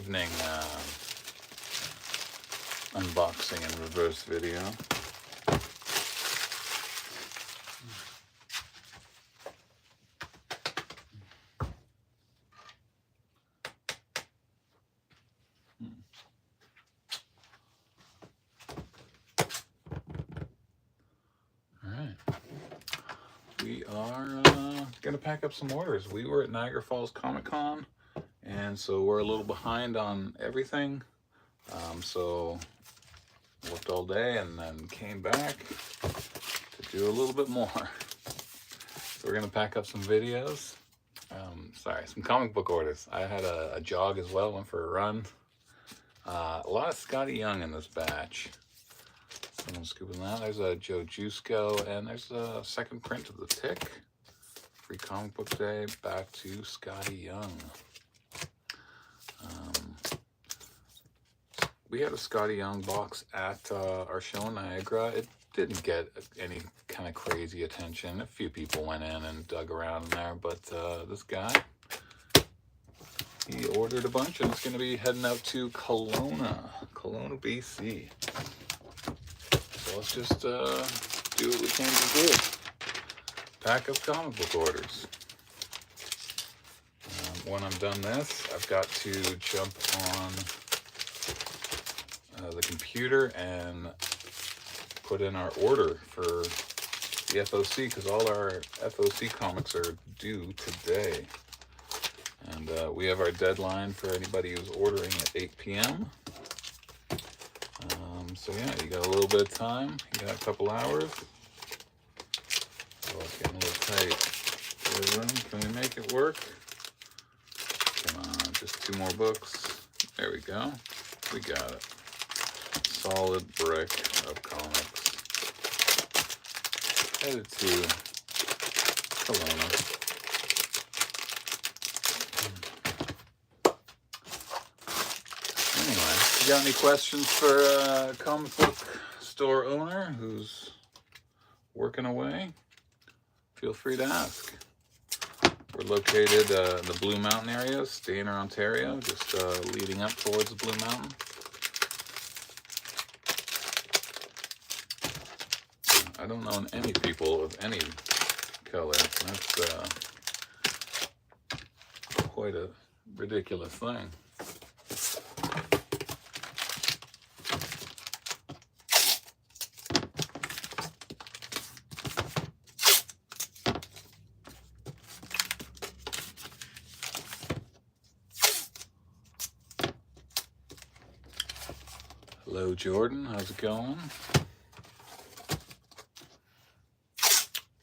evening unboxing and reverse video. We are going to pack up some orders. We were at Niagara Falls Comic Con, and so we're a little behind on everything. So worked all day and then came back to do a little bit more. So we're going to pack up some videos. Some comic book orders. I had a jog as well, went for a run. A lot of Scotty Young in this batch. So I'm scooping that. There's a Joe Jusko, and there's a second print of the Tick. Free comic book day, back to Scotty Young. We had a Scotty Young box at our show in Niagara. It didn't get any kind of crazy attention. A few people went in and dug around in there, but this guy, he ordered a bunch, and it's going to be heading out to Kelowna, BC. So let's just do what we came to do. Pack up comic book orders. When I'm done this, I've got to jump on the computer and put in our order for the FOC, because all our FOC comics are due today. And we have our deadline for anybody who's ordering at 8 p.m. So yeah, you got a little bit of time. You got a couple hours. Oh, it's getting a little tight. Can we make it work? Come on, just 2 more books. There we go. We got it. Solid brick of comics. Headed to Kelowna. Anyway, you got any questions for a comic book store owner who's working away? Feel free to ask. We're located in the Blue Mountain area, Stayner, Ontario, just leading up towards the Blue Mountain. I don't know any people of any color. That's quite a ridiculous thing. Hello, Jordan. How's it going?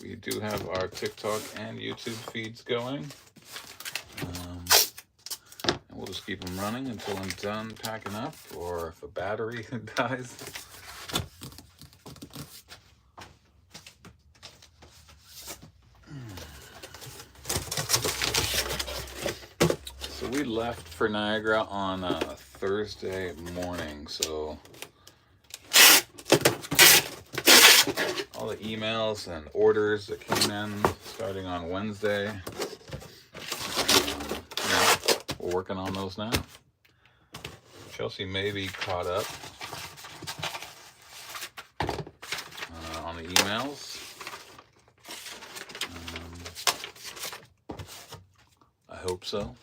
We do have our TikTok and YouTube feeds going. And we'll just keep them running until I'm done packing up, or if a battery dies. So we left for Niagara on Thursday morning, so all the emails and orders that came in starting on Wednesday, we're working on those now. Chelsea may be caught up on the emails. I hope so.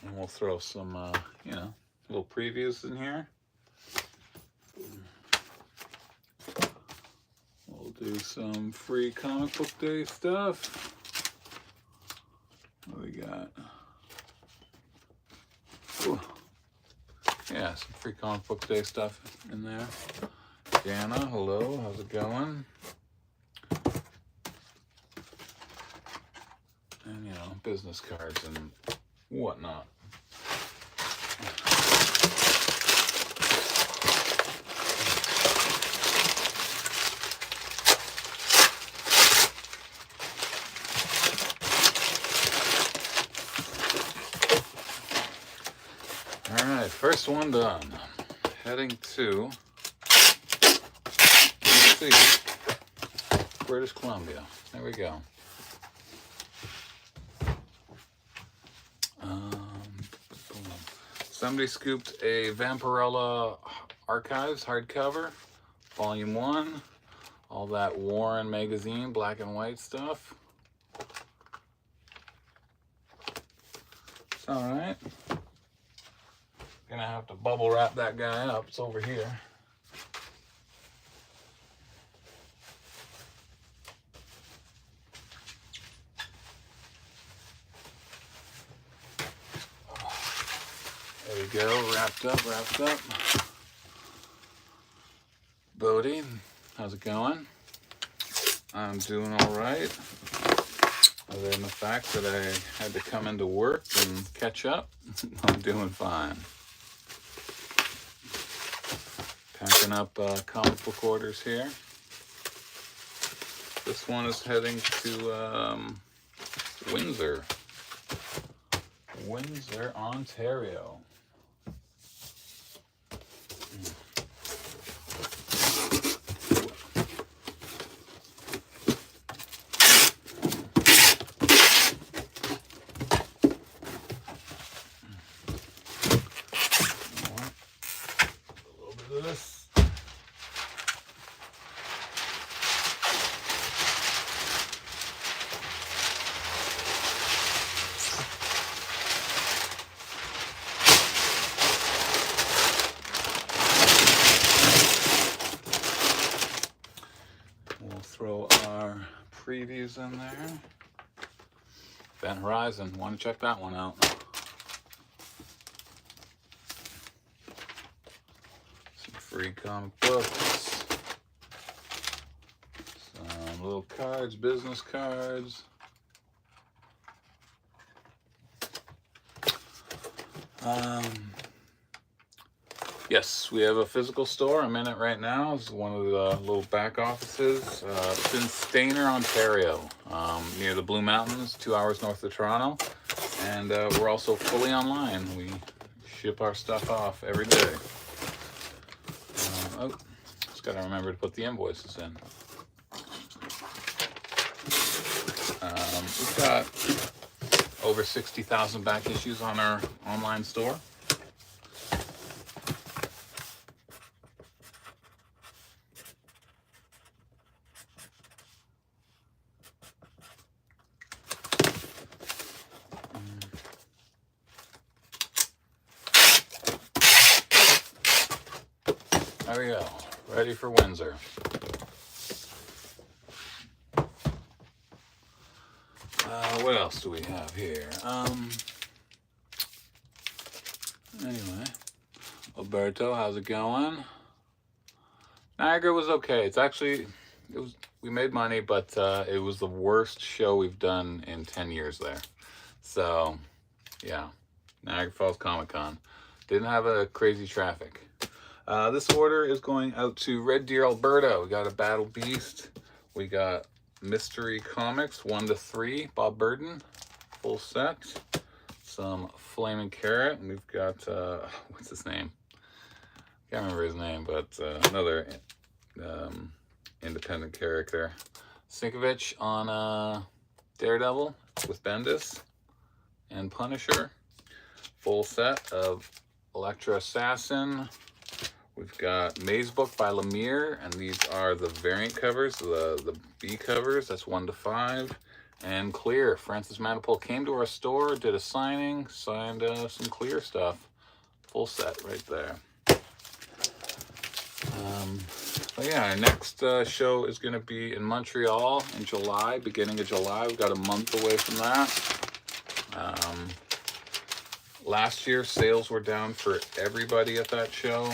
And we'll throw some, little previews in here. We'll do some free comic book day stuff. What do we got? Ooh. Yeah, some free comic book day stuff in there. Dana, hello, how's it going? And, business cards and whatnot. All right, first one done. Heading to see. British Columbia. There we go. Somebody scooped a Vampirella Archives hardcover, Volume 1. All that Warren magazine, black and white stuff. It's alright. Gonna have to bubble wrap that guy up. It's over here. There we go, wrapped up. Bodie, how's it going? I'm doing all right. Other than the fact that I had to come into work and catch up, I'm doing fine. Packing up comic book orders here. This one is heading to Windsor, Ontario. Throw our previews in there. Event Horizon, want to check that one out. Some free comic books. Some little cards, business cards. Yes, we have a physical store. I'm in it right now. It's one of the little back offices. It's in Stayner, Ontario, near the Blue Mountains, 2 hours north of Toronto. And we're also fully online. We ship our stuff off every day. Oh, just got to remember to put the invoices in. We've got over 60,000 back issues on our online store. There we go, ready for Windsor. What else do we have here? Anyway, Alberto, how's it going? Niagara was okay. We made money, but it was the worst show we've done in 10 years there. So, yeah, Niagara Falls Comic Con. Didn't have a crazy traffic. This order is going out to Red Deer, Alberta. We got a Battle Beast. We got Mystery Comics 1-3, Bob Burden, full set. Some Flaming Carrot. And we've got, what's his name? Can't remember his name, but another independent character. Sinkovich on Daredevil with Bendis and Punisher. Full set of Elektra Assassin. We've got Maze Book by Lemire, and these are the variant covers, the B covers, that's 1-5. And Clear, Francis Manipul came to our store, did a signing, signed some Clear stuff. Full set right there. But yeah, our next show is going to be in Montreal in July, beginning of July. We've got a month away from that. Last year, sales were down for everybody at that show,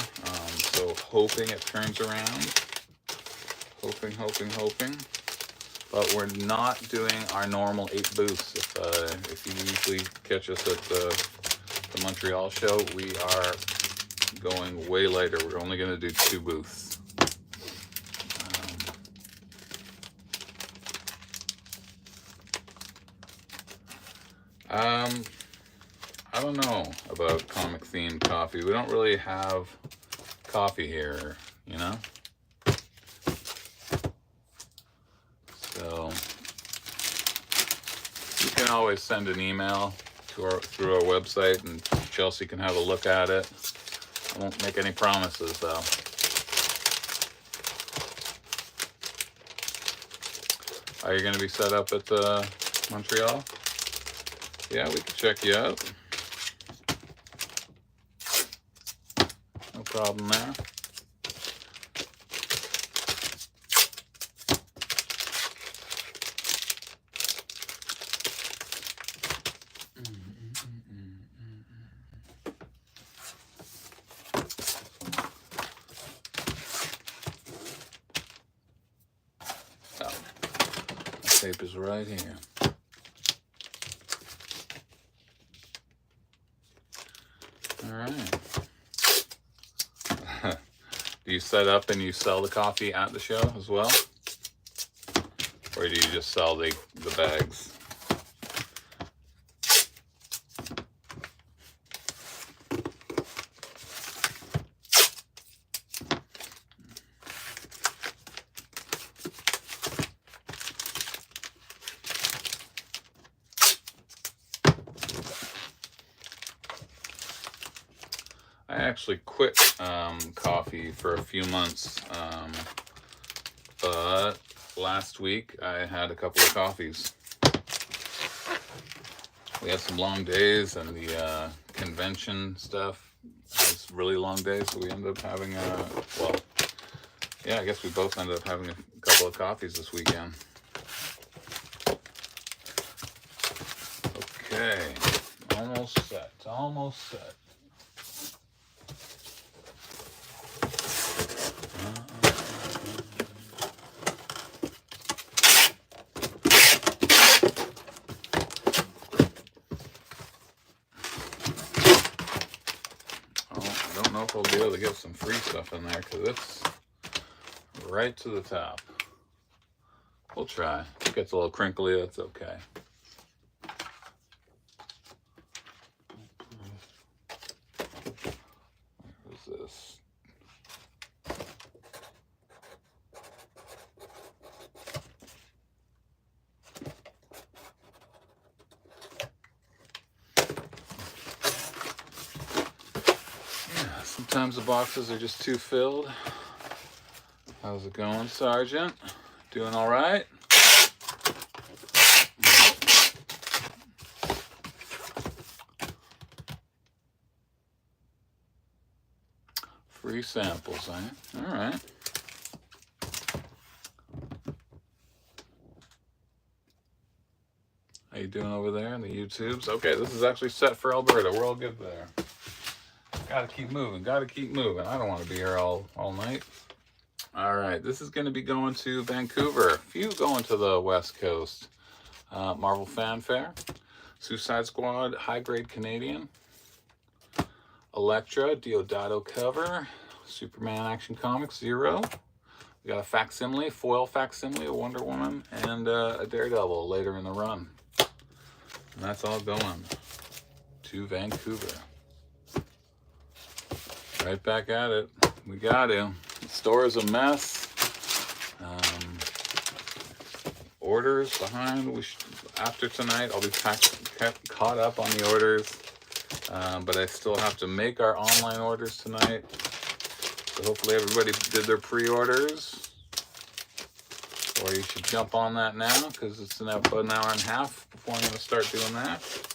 so hoping it turns around. Hoping. But we're not doing our normal 8 booths. If you usually catch us at the Montreal show, we are going way later. We're only going to do 2 booths. I don't know about comic themed coffee. We don't really have coffee here, you know? can always send an email to through our website, and Chelsea can have a look at it. I won't make any promises, though. Are you going to be set up at Montreal? Yeah, we can check you out. No problem there. Tape is right here. All right. Do you set up and you sell the coffee at the show as well? Or do you just sell the bags? I actually quit coffee for a few months, but last week I had a couple of coffees. We had some long days, and the convention stuff was really long days, so we ended up having well, yeah, I guess we both ended up having a couple of coffees this weekend. Okay, almost set, almost set. I don't know if I'll be able to get some free stuff in there because it's right to the top. We'll try. If it gets a little crinkly, that's okay. Where is this? Sometimes the boxes are just too filled. How's it going, Sergeant? Doing all right? Free samples, eh? All right. How you doing over there in the YouTubes? Okay, this is actually set for Alberta. We're all good there. Gotta keep moving, gotta keep moving. I don't want to be here all night. All right, this is going to be going to Vancouver. A few going to the West Coast. Marvel Fanfare, Suicide Squad, High Grade Canadian, Elektra, Deodato cover, Superman Action Comics 0. We got a facsimile, foil facsimile, a Wonder Woman, and a Daredevil later in the run. And that's all going to Vancouver. Right back at it. We got to. The store is a mess. Orders behind. After tonight, I'll be caught up on the orders. But I still have to make our online orders tonight. So hopefully everybody did their pre-orders. Or you should jump on that now, because it's about an hour and a half before I'm going to start doing that.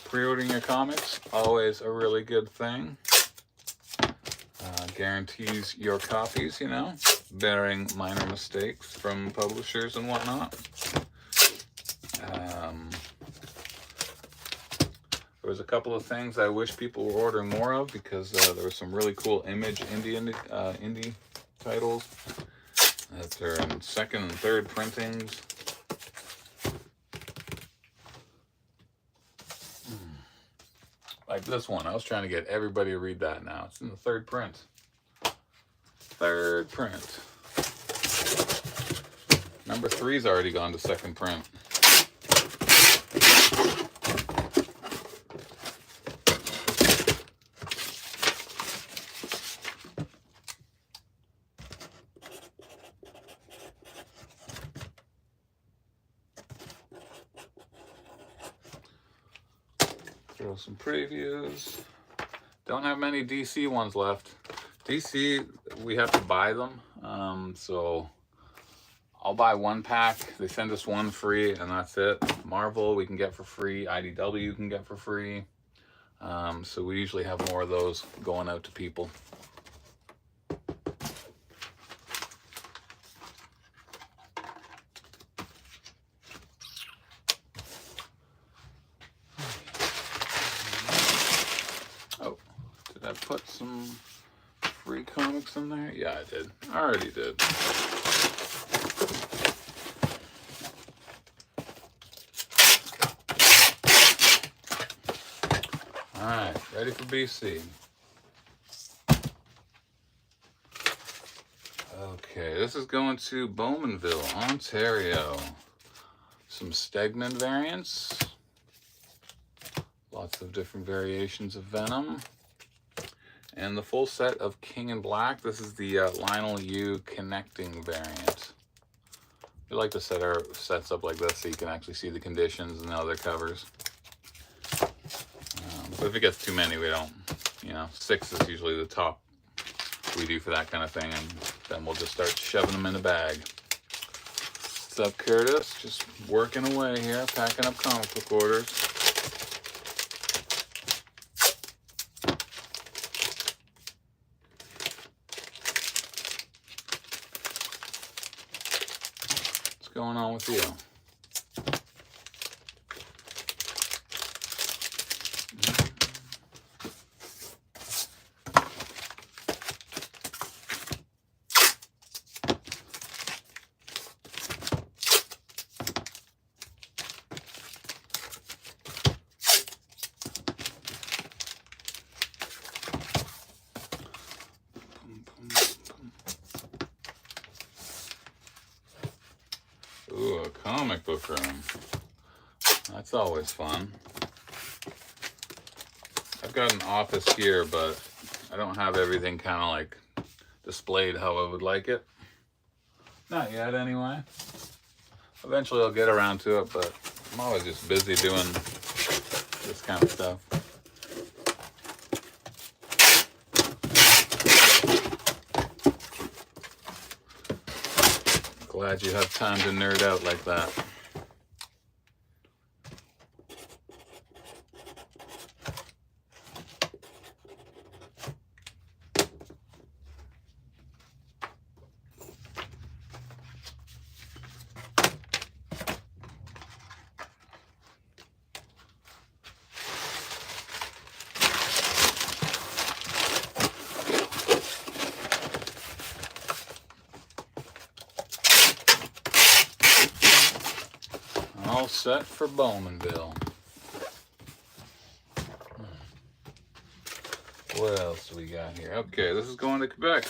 Pre-ordering your comics, always a really good thing. Guarantees your copies, you know, bearing minor mistakes from publishers and whatnot. There was a couple of things I wish people were ordering more of, because there were some really cool Image indie titles that are in second and third printings. Like this one, I was trying to get everybody to read that now. It's in the third print. Third print. Number 3's already gone to second print. Throw some previews. Don't have many DC ones left. DC, we have to buy them. So I'll buy one pack. They send us one free, and that's it. Marvel we can get for free. IDW you can get for free. So we usually have more of those going out to people. Oh, did I put some free comics in there? Yeah, I did. I already did. Alright, ready for BC. Okay, this is going to Bowmanville, Ontario. Some Stegman variants. Lots of different variations of Venom. And the full set of King in Black. This is the Lionel Yu connecting variant. We like to set our sets up like this so you can actually see the conditions and the other covers. But if it gets too many, we don't, 6 is usually the top we do for that kind of thing, and then we'll just start shoving them in the bag. What's up, Curtis? Just working away here, packing up comic book orders. What's going on with you? Ooh, a comic book room. That's always fun. I've got an office here, but I don't have everything kind of like displayed how I would like it. Not yet, anyway. Eventually I'll get around to it, but I'm always just busy doing this kind of stuff. Glad you have time to nerd out like that. All set for Bowmanville. What else do we got here? Okay, this is going to Quebec.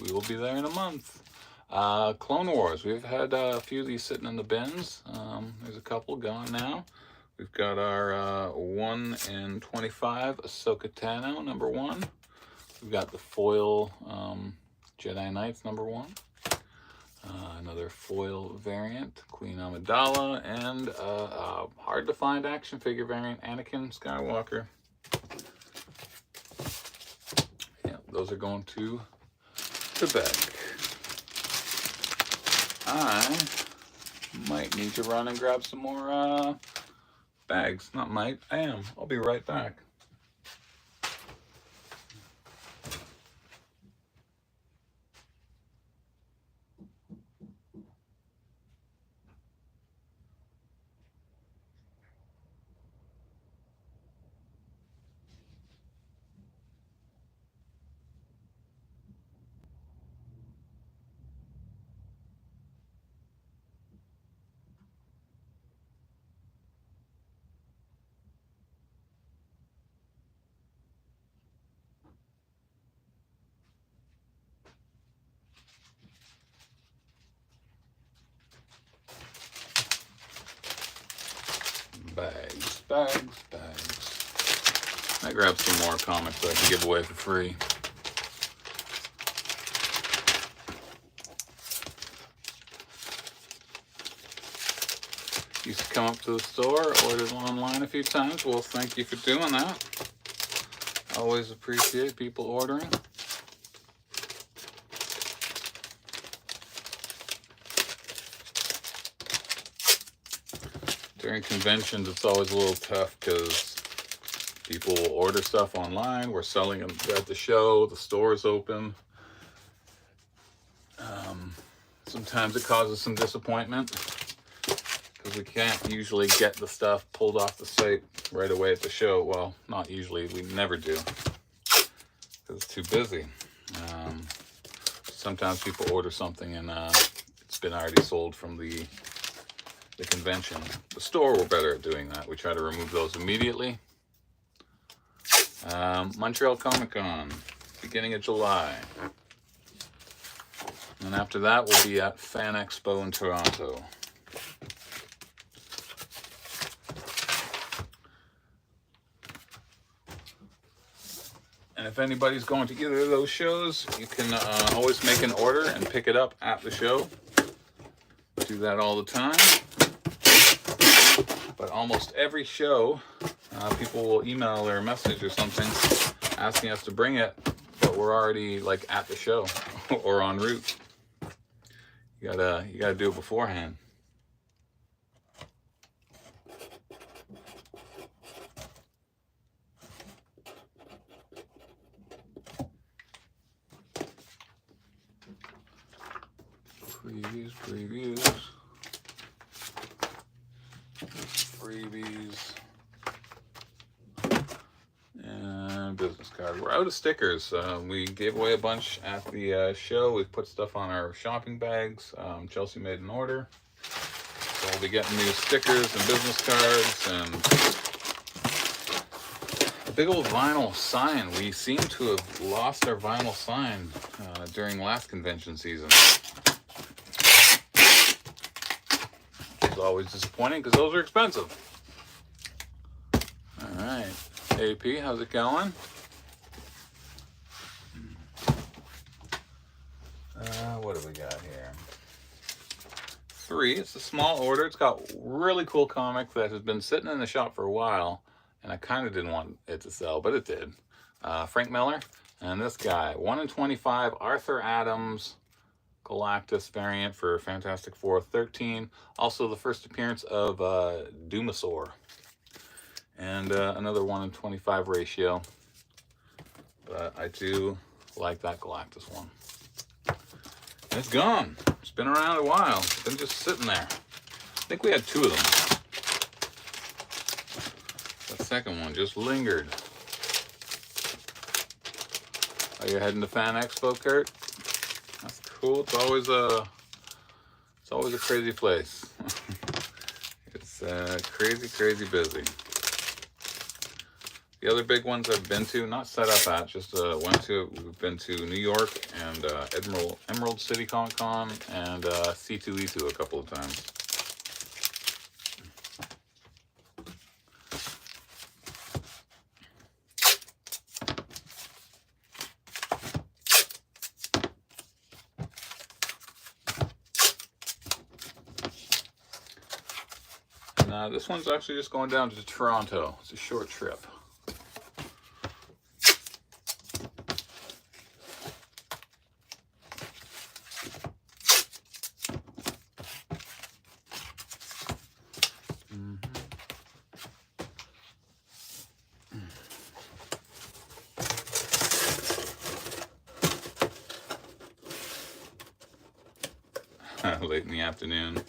We will be there in a month. Clone Wars. We've had a few of these sitting in the bins. There's a couple gone now. We've got our 1 in 25 Ahsoka Tano, #1. We've got the foil Jedi Knights, #1. Another foil variant, Queen Amidala, and hard to find action figure variant, Anakin Skywalker. Yeah, those are going to Quebec. I might need to run and grab some more bags. Not might, I am. I'll be right back. Bags. I grabbed some more comics that I can give away for free. used to come up to the store, ordered online a few times, well, thank you for doing that. Always appreciate people ordering. During conventions, it's always a little tough because people will order stuff online. We're selling them at the show. The store is open. Sometimes it causes some disappointment because we can't usually get the stuff pulled off the site right away at the show. Well, not usually. We never do because it's too busy. Sometimes people order something and it's been already sold from the convention. The store, we're better at doing that. We try to remove those immediately. Montreal Comic Con, beginning of July. And after that, we'll be at Fan Expo in Toronto. And if anybody's going to either of those shows, you can always make an order and pick it up at the show. Do that all the time. But almost every show, people will email or message or something asking us to bring it, but we're already like at the show or en route. You gotta do it beforehand. Previews, freebies, and business card. We're out of stickers. We gave away a bunch at the show. We've put stuff on our shopping bags. Chelsea made an order, so we'll be getting new stickers and business cards and a big old vinyl sign. We seem to have lost our vinyl sign during last convention season. Always disappointing because those are expensive. All right, AP, how's it going? What do we got here? 3. It's a small order. It's got really cool comic that has been sitting in the shop for a while, and I kind of didn't want it to sell, but it did. Frank Miller and this guy, 1 in 25, Arthur Adams Galactus variant for Fantastic Four 13. Also the first appearance of Dumasaur. And another 1 in 25 ratio. But I do like that Galactus one. And it's gone. It's been around a while. It's been just sitting there. I think we had 2 of them. The second one just lingered. Are you heading to Fan Expo, Kurt? That's cool. It's always a crazy place. It's crazy busy. The other big ones I've been to, not set up at, just we've been to New York and Emerald City Comic Con and C2E2 a couple of times. And this one's actually just going down to Toronto. It's a short trip. Late in the afternoon.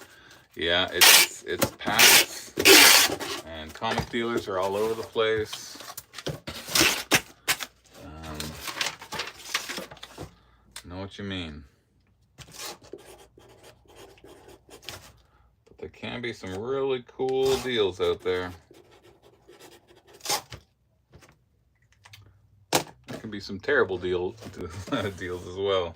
Yeah, it's packed, and comic dealers are all over the place. Know what you mean. But there can be some really cool deals out there. There can be some terrible deals as well.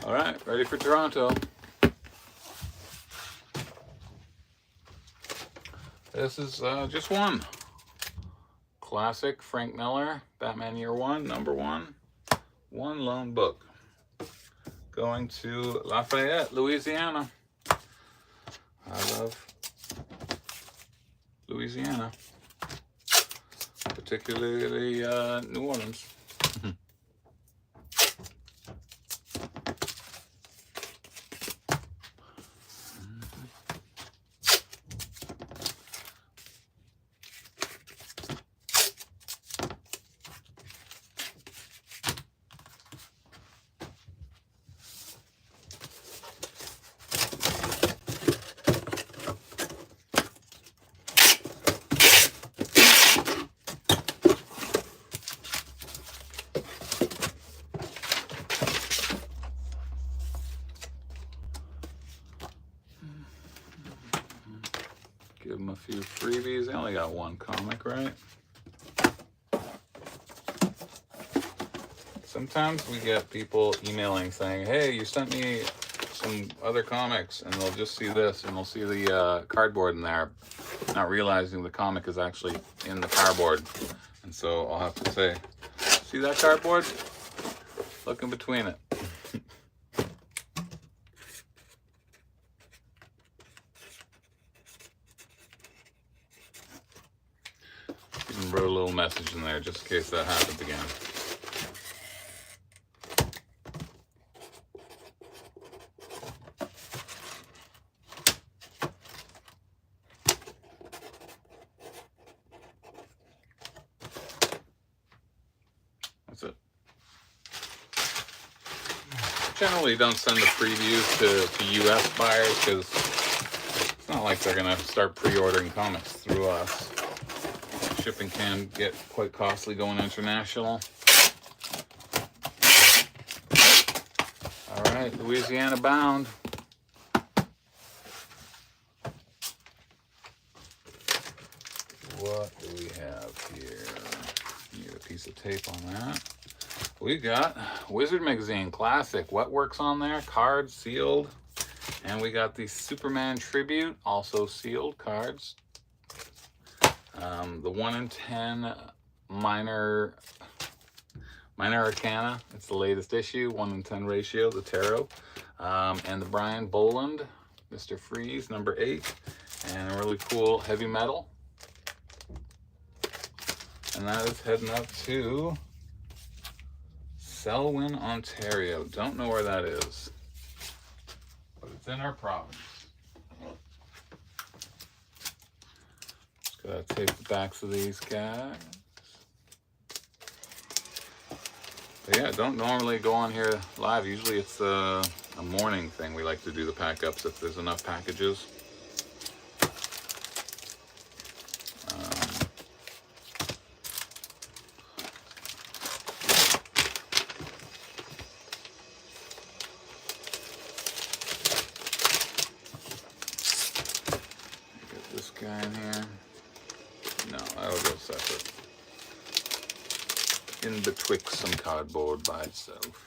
All right, ready for Toronto. This is just one. Classic Frank Miller, Batman Year One, #1. One lone book. Going to Lafayette, Louisiana. I love Louisiana, particularly New Orleans. Give them a few freebies. They only got one comic, right? Sometimes we get people emailing saying, hey, you sent me some other comics, and they'll just see this, and they'll see the cardboard in there, not realizing the comic is actually in the cardboard. And so I'll have to say, see that cardboard? Look in between it. And wrote a little message in there just in case that happens again. That's it. Generally don't send the previews to US buyers because it's not like they're going to start pre-ordering comics through us. Shipping can get quite costly going international. All right, Louisiana bound. What do we have here? Need a piece of tape on that. We got Wizard Magazine Classic. Wetworks on there, cards sealed. And we got the Superman Tribute, also sealed cards. The 1 in 10 minor Arcana. It's the latest issue, 1 in 10 ratio, the tarot. And the Brian Boland, Mr. Freeze, #8. And a really cool heavy metal. And that is heading up to Selwyn, Ontario. Don't know where that is, but it's in our province. Just gotta tape the backs of these guys. But yeah, don't normally go on here live. Usually it's a morning thing. We like to do the pack ups if there's enough packages. Get this guy in here. No, that'll go separate. In betwixt some cardboard by itself.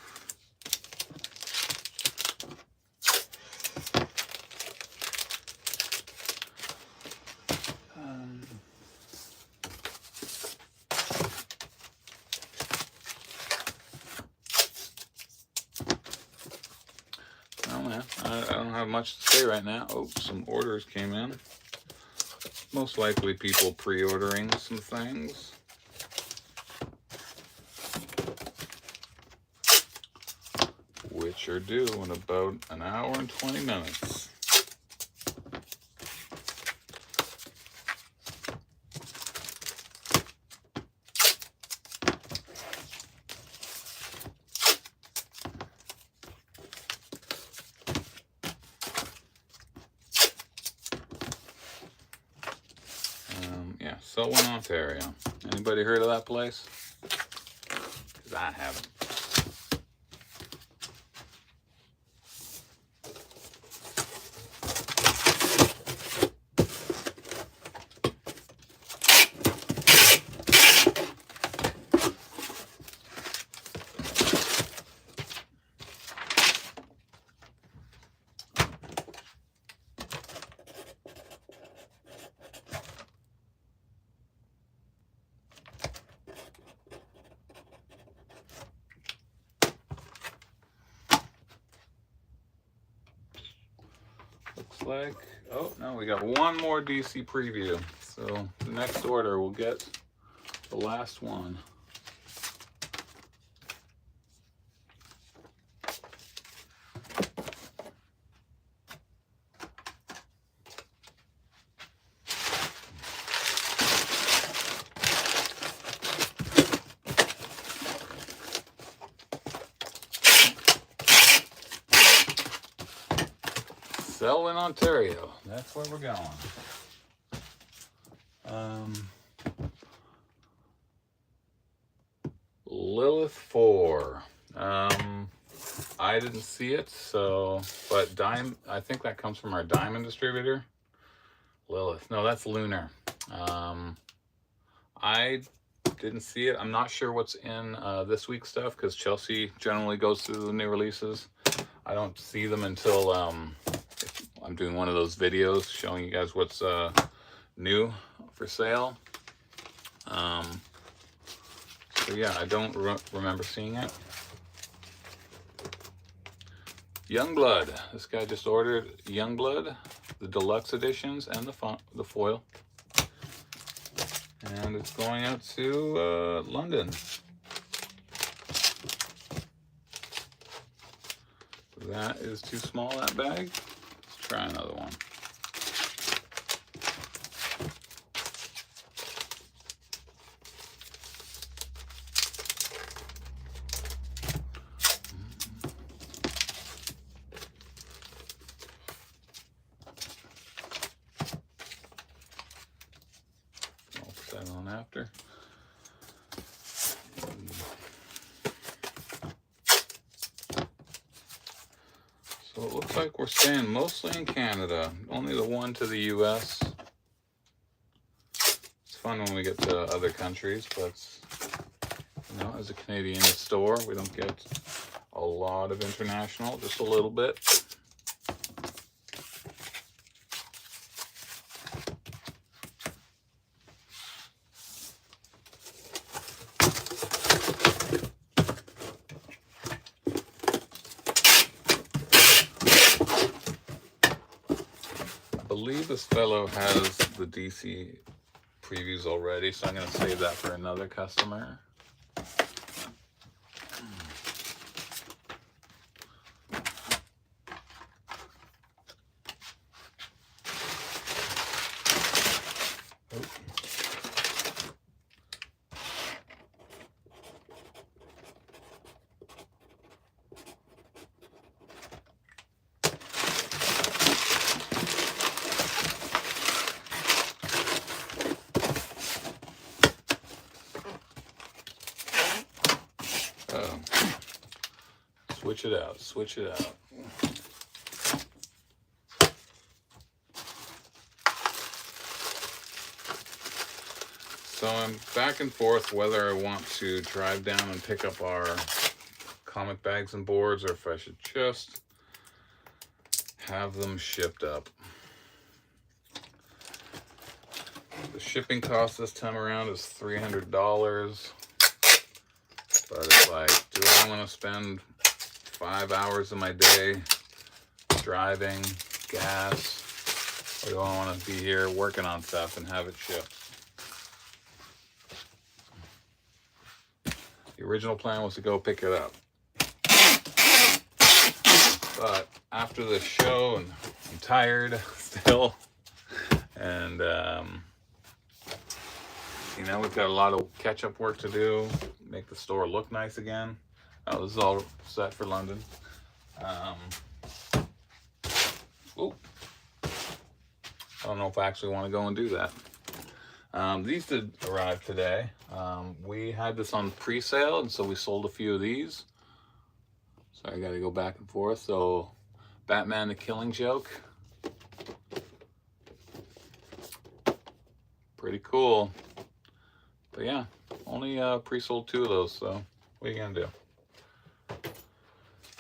Well, man, I don't have much to say right now. Oh, some orders came in. Most likely people pre-ordering some things. Which are due in about an hour and 20 minutes. Yeah, Selwyn, Ontario. Anybody heard of that place? Because I haven't. looks like, oh no, we got one more DC preview. So the next order will get the last one. Selwyn, Ontario. That's where we're going. Lilith 4. I didn't see it, so, but I think that comes from our Diamond distributor. Lilith. No, that's Lunar. I didn't see it. I'm not sure what's in this week's stuff because Chelsea generally goes through the new releases. I don't see them until I'm doing one of those videos showing you guys what's new for sale. So yeah, I don't remember seeing it. Youngblood. This guy just ordered Youngblood, the deluxe editions and the foil. And it's going out to London. That is too small, that bag. Let's try another one. I'll put that on after. So it looks like we're staying mostly in Canada, only the one to the US. It's fun when we get to other countries, but you know, as a Canadian store, we don't get a lot of international, just a little bit. I believe this fellow has the DC previews already, so I'm going to save that for another customer. Switch it out, switch it out. So I'm back and forth whether I want to drive down and pick up our comic bags and boards or if I should just have them shipped up. The shipping cost this time around is $300, but it's like, do I want to spend 5 hours of my day driving, gas, or do I want to be here working on stuff and have it shipped? The original plan was to go pick it up, but after the show, and I'm tired still, and you know, we've got a lot of catch-up work to do, make the store look nice again. Oh, this is all set for London. Ooh. I don't know if I actually want to go and do that. These did arrive today. We had this on pre-sale, and so we sold a few of these. So I got to go back and forth. So, Batman: The Killing Joke. Pretty cool. But yeah, only pre-sold 2 of those. So, what are you gonna do?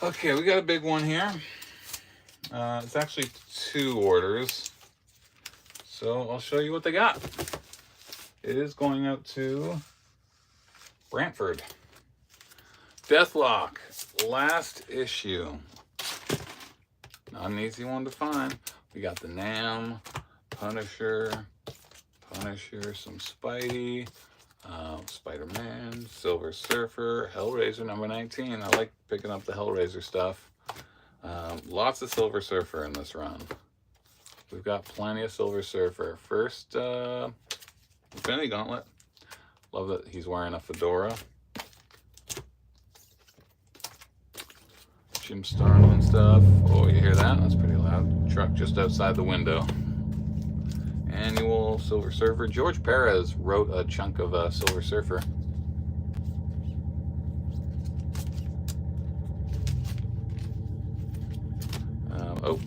Okay, we got a big one here. It's actually 2 orders. So I'll show you what they got. It is going out to Brantford. Deathlock, last issue. Not an easy one to find. We got the Nam, Punisher, some Spidey, Spider-Man, Silver Surfer, Hellraiser number 19. I like picking up the Hellraiser stuff. Lots of Silver Surfer in this run. We've got plenty of Silver Surfer. First, Infinity Gauntlet. Love that he's wearing a fedora. Jim Starlin stuff. Oh, you hear that? That's pretty loud. Truck just outside the window. Annual Silver Surfer. George Perez wrote a chunk of Silver Surfer. Oh,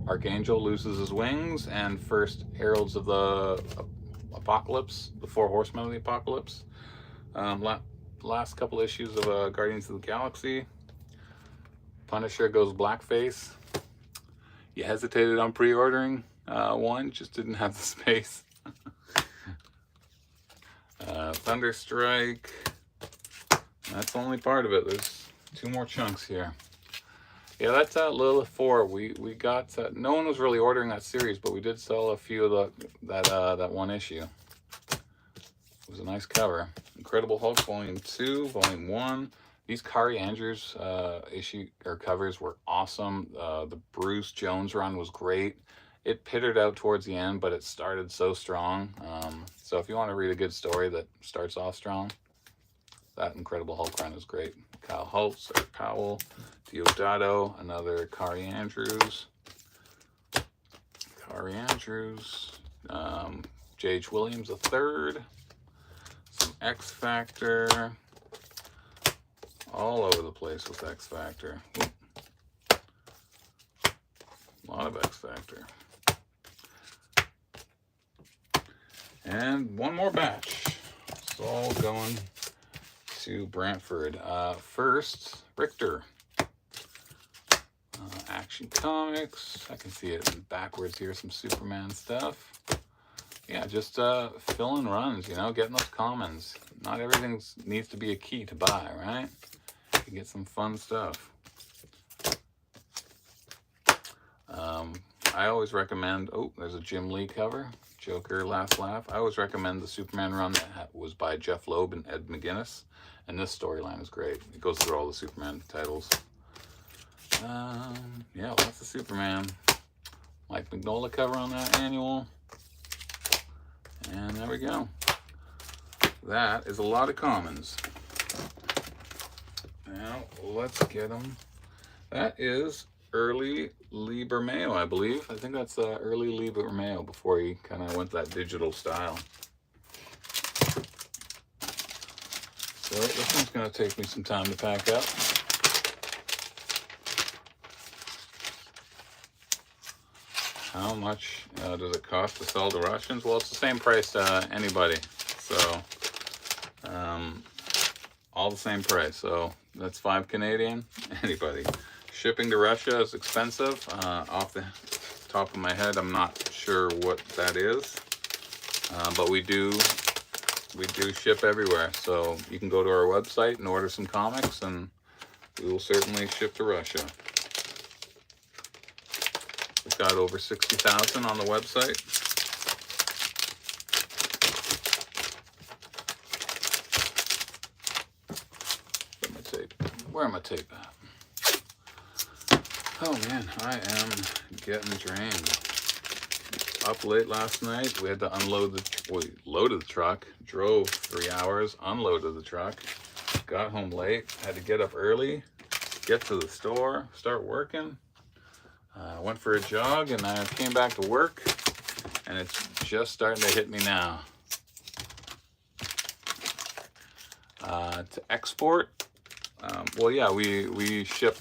Archangel loses his wings, and first Heralds of the Apocalypse, the Four Horsemen of the Apocalypse. Last couple issues of Guardians of the Galaxy. Punisher goes blackface. You hesitated on pre-ordering one, just didn't have the space. Thunderstrike. That's the only part of it. There's 2 more chunks here. Yeah, that's Lilith 4. We got no one was really ordering that series, but we did sell a few of that one issue. It was a nice cover. Incredible Hulk Volume 2, Volume 1. These Kari Andrews covers were awesome. The Bruce Jones run was great. It pittered out towards the end, but it started so strong. So if you want to read a good story that starts off strong, that Incredible Hulk run is great. Kyle Holtz, Eric Powell, Deodato, another Kari Andrews. J.H. Williams III, some X Factor. All over the place with X Factor. A lot of X Factor. And one more batch. It's all going to Brantford. First, Richter. Action Comics. I can see it backwards here, some Superman stuff. Yeah, just filling runs, you know, getting those commons. Not everything needs to be a key to buy, right? You can get some fun stuff. I always recommend, oh, there's a Jim Lee cover, Joker, Last Laugh. I always recommend the Superman run that was by Jeff Loeb and Ed McGuinness. And this storyline is great. It goes through all the Superman titles. Yeah, lots of Superman. Mike Mignola cover on that annual. And there we go. That is a lot of commons. Now, let's get them. That is early Lee Bermeo, I believe. I think that's early Lee Bermeo before he kind of went that digital style. So this one's going to take me some time to pack up. How much does it cost to sell to Russians? Well, it's the same price to anybody. So, all the same price. So that's $5 Canadian. Anybody. Shipping to Russia is expensive. Off the top of my head, I'm not sure what that is. But we do ship everywhere. So you can go to our website and order some comics, and we will certainly ship to Russia. We've got over 60,000 on the website. Where am I tape at? Oh man, I am getting drained. Up late last night. We had to unload we loaded the truck, drove 3 hours, unloaded the truck, got home late, had to get up early, get to the store, start working. Went for a jog, and I came back to work, and it's just starting to hit me now. To export, well, yeah, we ship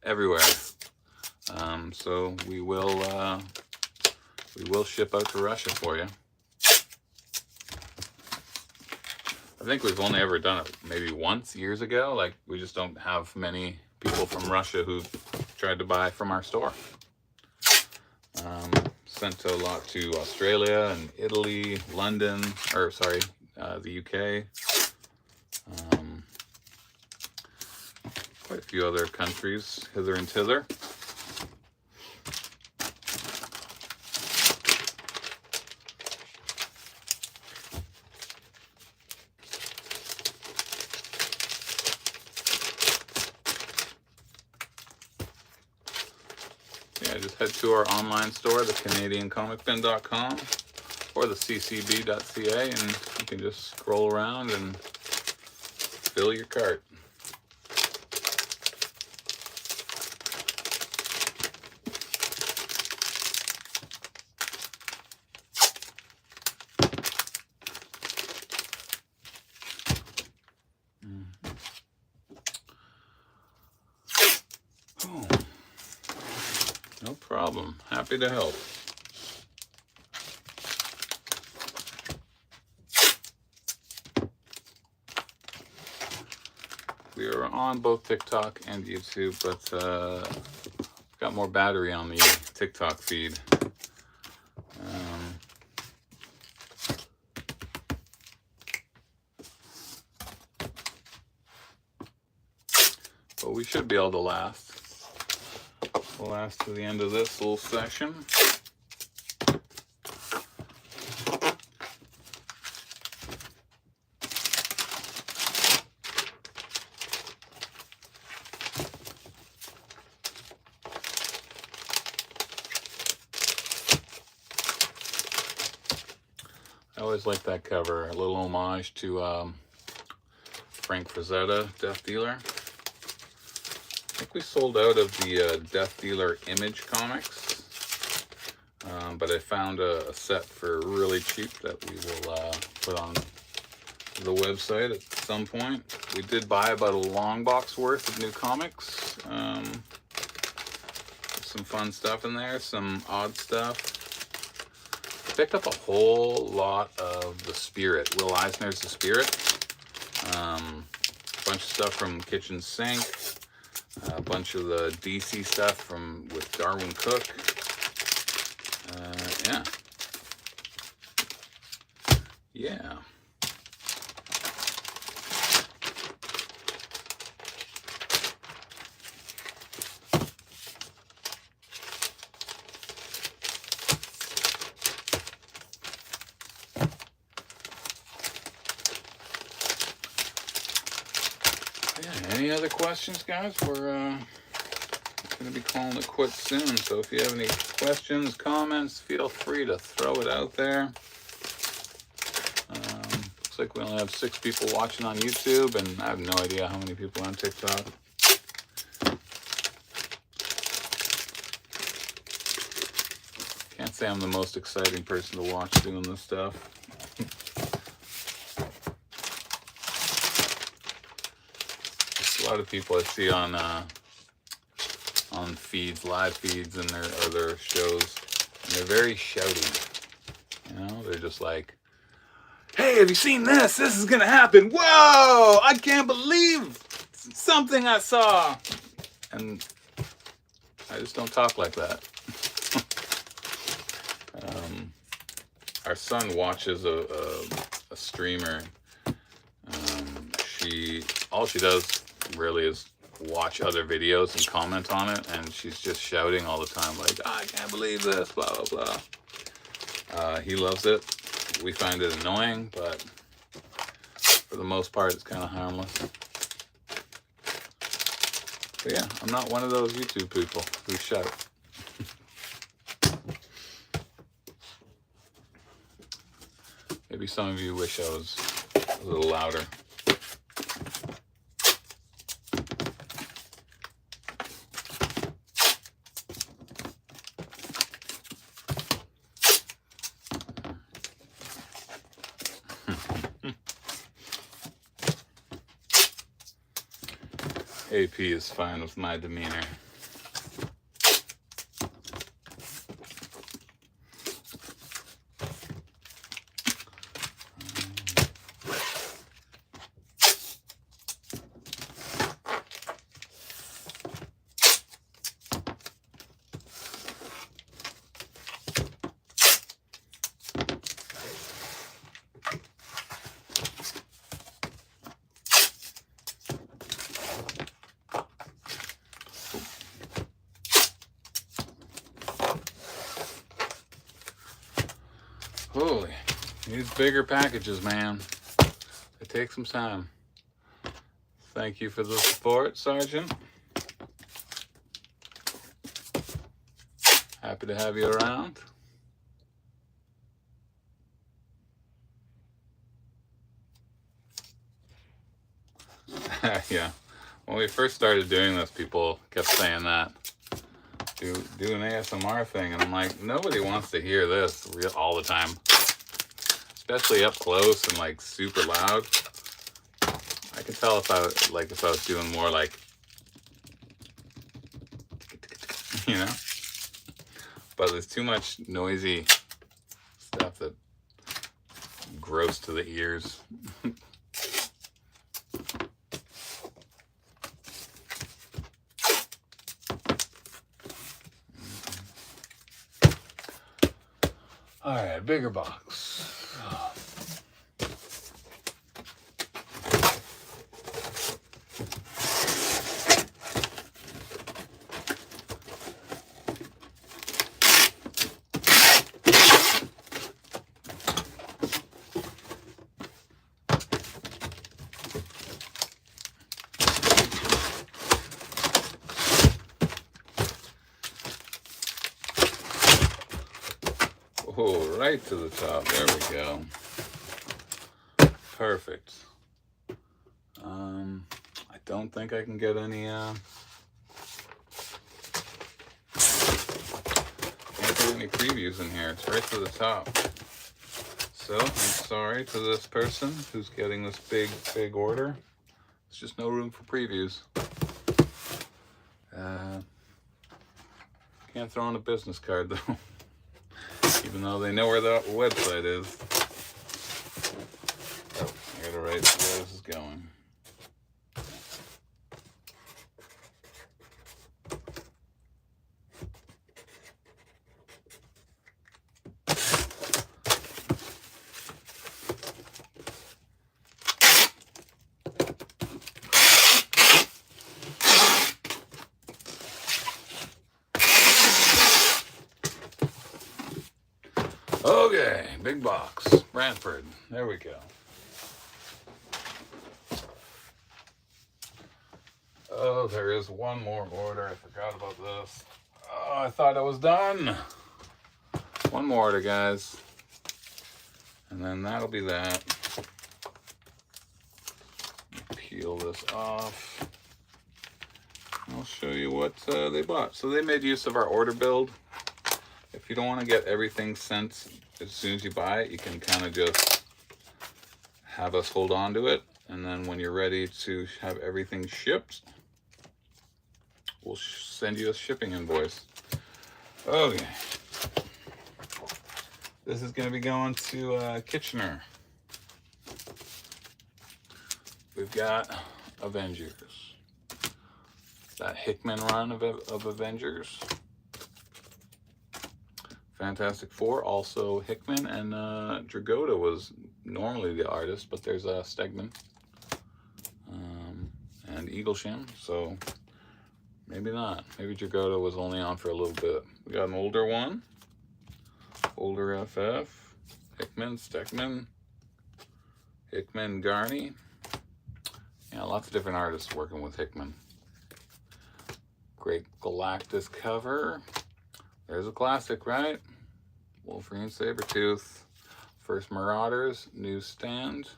everywhere. So we will ship out to Russia for you. I think we've only ever done it maybe once years ago. Like, we just don't have many people from Russia who tried to buy from our store. Sent a lot to Australia and Italy, London, or sorry, the UK. Quite a few other countries, hither and thither. yeah, just head to our online store, thecanadiancomicbin.com or the ccb.ca, and you can just scroll around and fill your cart. Oh, no problem. Happy to help. We are on both TikTok and YouTube, but got more battery on the TikTok feed. But we should be able to last. We'll last to the end of this little session. I always like that cover, a little homage to Frank Frazetta, Death Dealer. I think we sold out of the Death Dealer Image comics, but I found a set for really cheap that we will put on the website at some point. We did buy about a long box worth of new comics. Some fun stuff in there, some odd stuff. I picked up a whole lot of The Spirit, Will Eisner's The Spirit. A bunch of stuff from Kitchen Sink. A bunch of the DC stuff with Darwin Cook. Yeah. Yeah. Any other questions, guys? We're going to be calling it quits soon, so if you have any questions, comments, feel free to throw it out there. Looks like we only have 6 people watching on YouTube, and I have no idea how many people on TikTok. Can't say I'm the most exciting person to watch doing this stuff. A lot of people I see on feeds, live feeds, and their shows, and they're very shouty. You know, they're just like, "Hey, have you seen this? This is gonna happen! Whoa! I can't believe something I saw!" And I just don't talk like that. Our son watches a streamer. All she does really is watch other videos and comment on it, and she's just shouting all the time, like, "I can't believe this, blah, blah, blah." He loves it. We find it annoying, but for the most part, it's kind of harmless. But yeah, I'm not one of those YouTube people who shout. Maybe some of you wish I was a little louder. AP is fine with my demeanor. Holy, these bigger packages, man. They take some time. Thank you for the support, Sergeant. Happy to have you around. Yeah, when we first started doing this, people kept saying that. Do an ASMR thing, and I'm like, nobody wants to hear this all the time, especially up close and like super loud. I can tell if I was doing more like, you know, but there's too much noisy stuff that gross to the ears. All right, bigger box. Oh, right to the top. There we go. Perfect. I don't think I can get any previews in here. It's right to the top. So I'm sorry to this person who's getting this big order. There's just no room for previews. Can't throw in a business card though. Even though they know where the website is. Oh, I gotta write where this is going. Okay, big box, Brantford. There we go. Oh, there is one more order. I forgot about this. Oh, I thought I was done. One more order, guys. And then that'll be that. Peel this off. I'll show you what they bought. So they made use of our order build. If you don't want to get everything sent as soon as you buy it, you can kind of just have us hold on to it. And then when you're ready to have everything shipped, we'll send you a shipping invoice. Okay. This is going to be going to Kitchener. We've got Avengers. That Hickman run of Avengers. Fantastic Four, also Hickman, and Dragotta was normally the artist, but there's Stegman and Eaglesham, so maybe not. Maybe Dragotta was only on for a little bit. We got an older one, older FF, Hickman, Stegman, Hickman, Garney. Yeah, lots of different artists working with Hickman. Great Galactus cover. There's a classic, right? Wolverine, Sabretooth. First Marauders, Newsstand.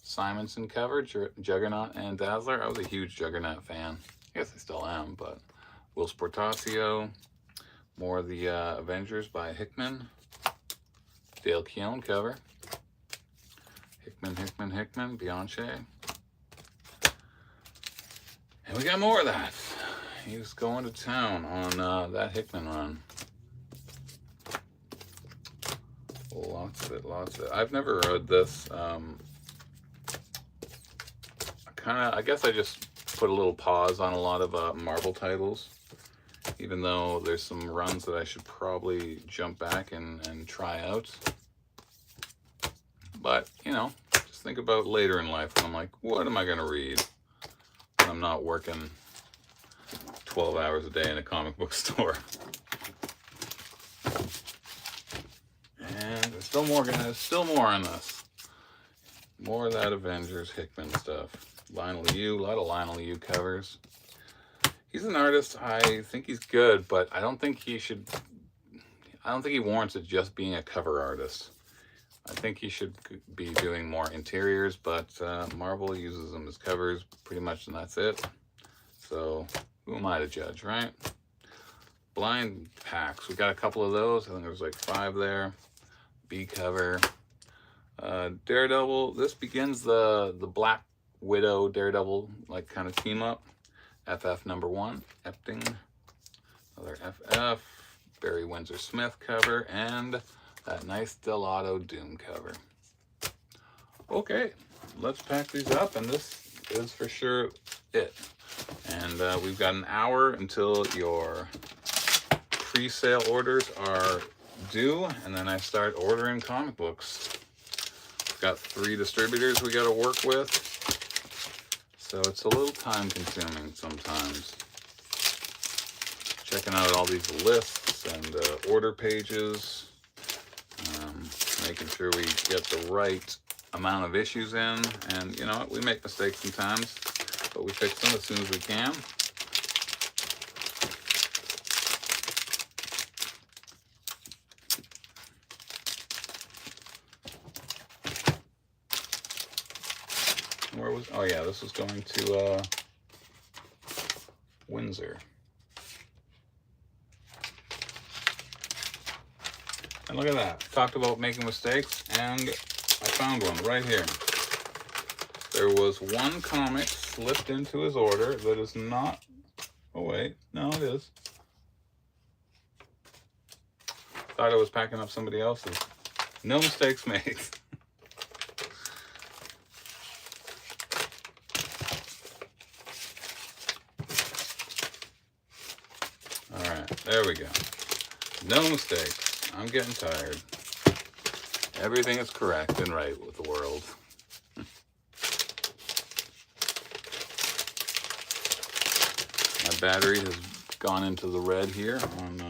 Simonson cover, Juggernaut and Dazzler. I was a huge Juggernaut fan. I guess I still am, but Will Sportasio. More of the Avengers by Hickman. Dale Keown cover. Hickman, Bianche. And we got more of that. He was going to town on that Hickman run. Lots of it. I've never read this. I guess I just put a little pause on a lot of Marvel titles, even though there's some runs that I should probably jump back and try out. But, you know, just think about later in life when I'm like, what am I going to read when I'm not working 12 hours a day in a comic book store? And there's still more, guys. Still more on this. More of that Avengers Hickman stuff. Lionel Yu, a lot of Lionel Yu covers. He's an artist. I think he's good, but I don't think he warrants it just being a cover artist. I think he should be doing more interiors, but Marvel uses them as covers pretty much, and that's it. So who am I to judge, right? Blind packs. We got a couple of those. I think there's like 5 there. B cover. Daredevil. This begins the Black Widow Daredevil like kind of team up. FF #1. Epting. Another FF. Barry Windsor Smith cover, and that nice Delato Doom cover. Okay, let's pack these up, and this is for sure it. And we've got an hour until your pre-sale orders are due, and then I start ordering comic books. We've got 3 distributors we got to work with, so it's a little time consuming sometimes. Checking out all these lists and order pages, making sure we get the right amount of issues in, and you know what, we make mistakes sometimes, but we fix them as soon as we can. Where was, oh yeah, this was going to Windsor. And look at that. Talked about making mistakes, and I found one right here. There was one comic slipped into his order that is not... Oh, wait. No, it is. Thought I was packing up somebody else's. No mistakes made. Alright, there we go. No mistakes. I'm getting tired. Everything is correct and right with the world. My battery has gone into the red here on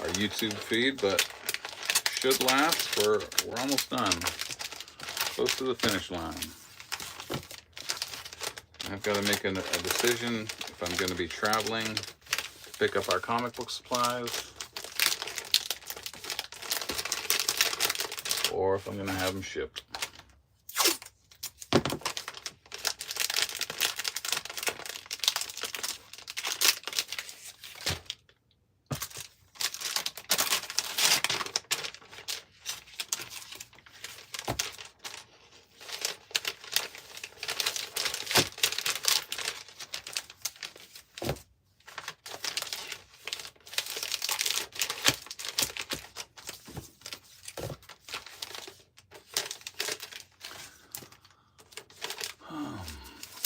our YouTube feed, but should last. We're almost done. Close to the finish line. I've got to make a decision if I'm going to be traveling to pick up our comic book supplies, or if I'm going to have them shipped.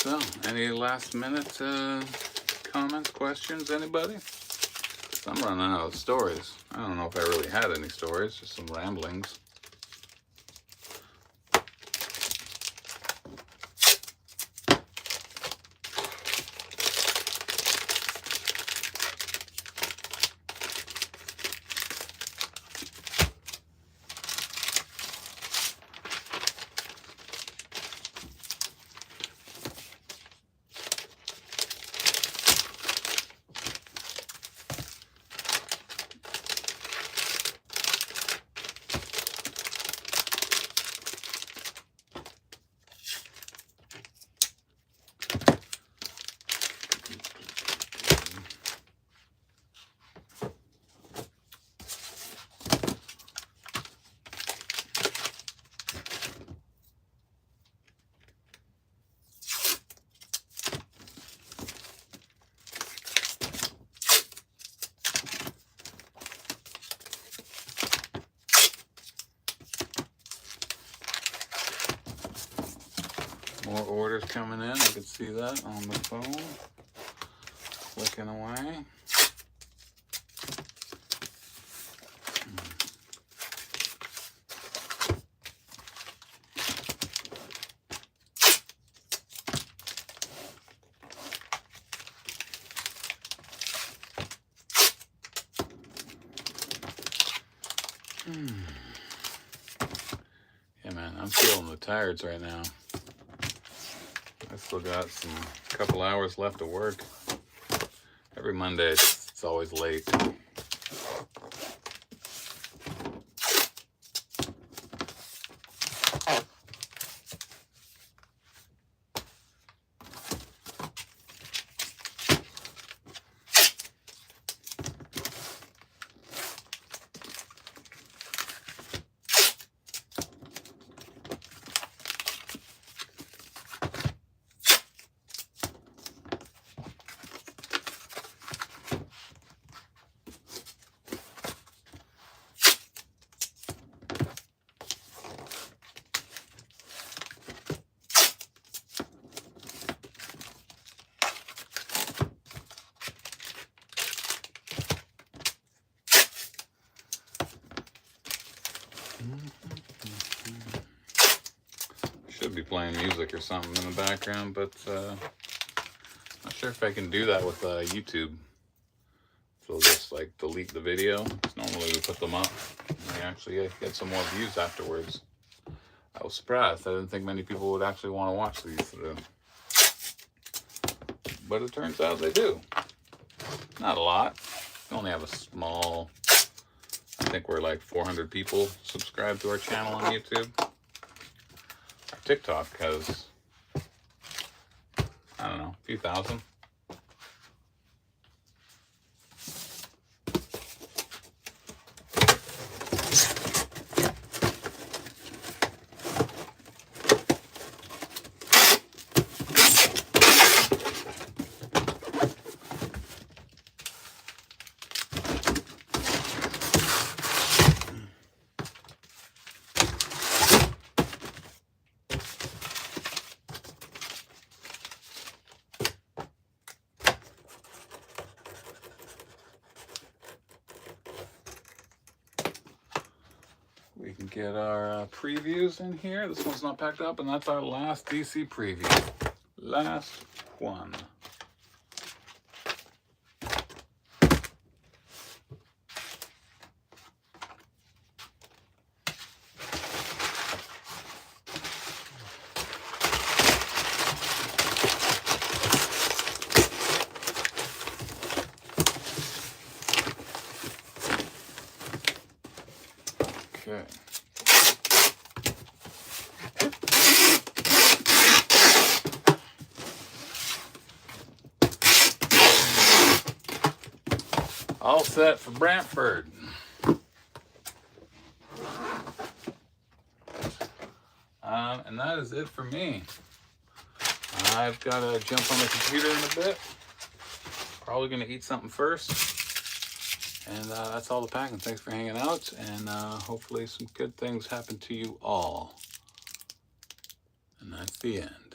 So, any last minute comments, questions, anybody? I'm running out of stories. I don't know if I really had any stories, just some ramblings. More orders coming in. I can see that on the phone. Clicking away. Yeah, man, I'm feeling the tired's right now. I still got a couple hours left of work. Every Monday it's always late. Should be playing music or something in the background, but not sure if I can do that with YouTube. So I'll just like delete the video. Normally we put them up and we actually get some more views afterwards. I was surprised. I didn't think many people would actually want to watch these. But it turns out they do. Not a lot. We only have a small, I think we're like 400 people subscribed to our channel on YouTube. Our TikTok has, I don't know, a few thousand. We can get our previews in here. This one's not packed up, and that's our last DC preview. Last one. Okay. All set for Brantford. And that is it for me. I've got to jump on the computer in a bit. Probably going to eat something first. And that's all the packing. Thanks for hanging out, and hopefully some good things happen to you all. And that's the end.